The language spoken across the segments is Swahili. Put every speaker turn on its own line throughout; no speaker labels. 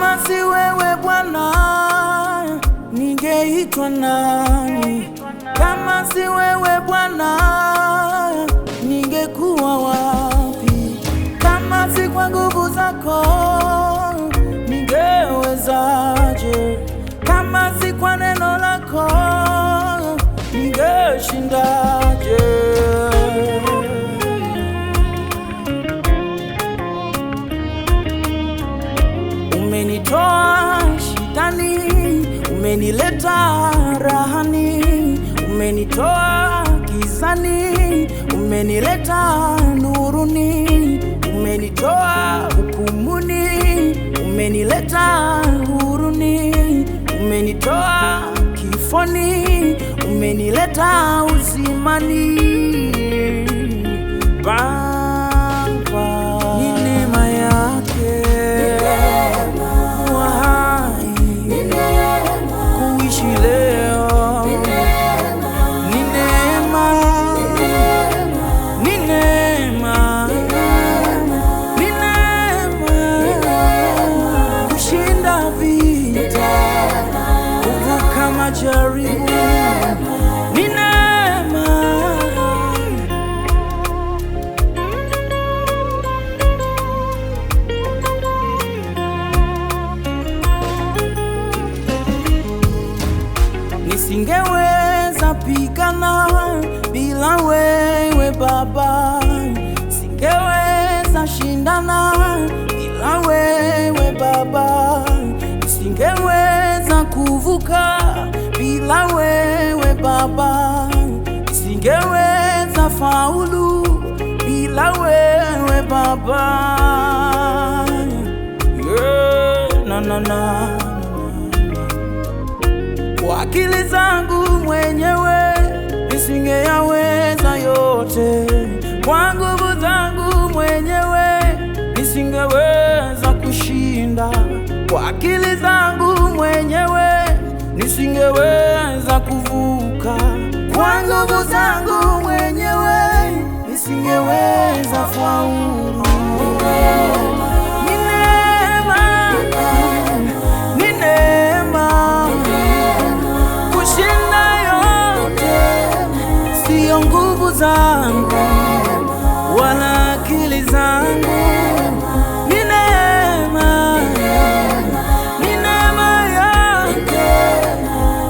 Kama si wewe Bwana, ningeitwa nani? Kama si wewe Bwana, ningekuwa wapi? Kama si kwa nguvu zako, ningewezaje? Kama si kwa neno lako, ningeshindaje? Umenitoa shidani, umenileta rahani, umenitoa gizani, umenileta nuruni, umenitoa hukumuni, umenileta huruni, umenitoa kifoni, umenileta uzimani. Baba, ni neema yake kuishi leo, ni neema, ni neema, ni neema kushinda vita, kuvuka majaribu, ni neema. Nisingeweza pigana bila wewe Baba, singeweza shindana bila wewe Baba, singeweza kuvuka bila wewe Baba, singeweza faulu bila wewe Baba. Kwa akili zangu mwenyewe nisingeyaweza yote, kwa nguvu zangu mwenyewe nisingeweza kushinda, kwa akili zangu mwenyewe nisingeweza kuvuka, kwa nguvu zangu mwenyewe nisingeweza faulu. Nguvu zangu wala akili zangu, ni neema, ni neema yake,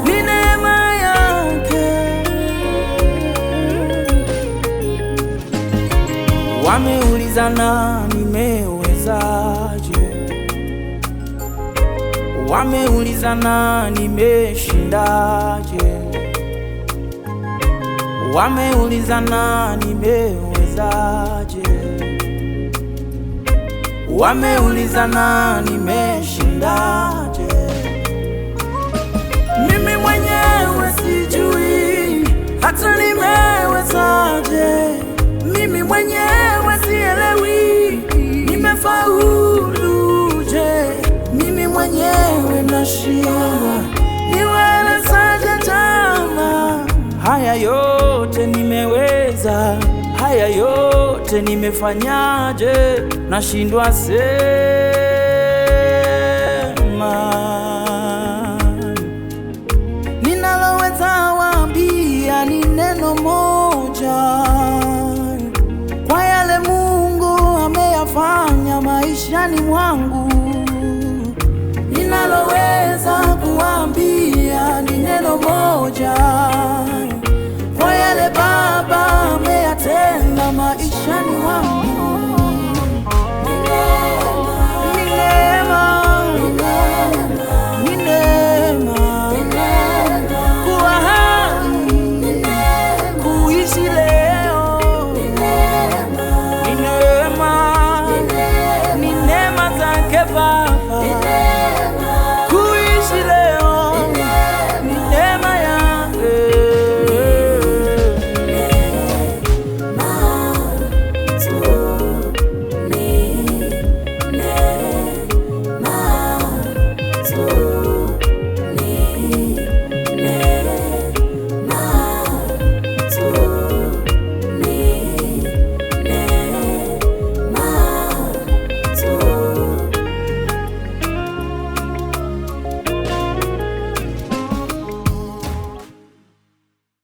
ni neema yake. Wameulizana nimewezaje, wameulizana nimeshindaje, wameulizana nimewezaje, wameulizana nimeshindaje. Mimi mwenyewe sijui hata nimewezaje, mimi mwenyewe sielewi nimefauluje, mimi mwenyewe nashindwa niwelezaje jamaa. Haya yote nimeweza, haya yote nimefanyaje, nashindwa sema.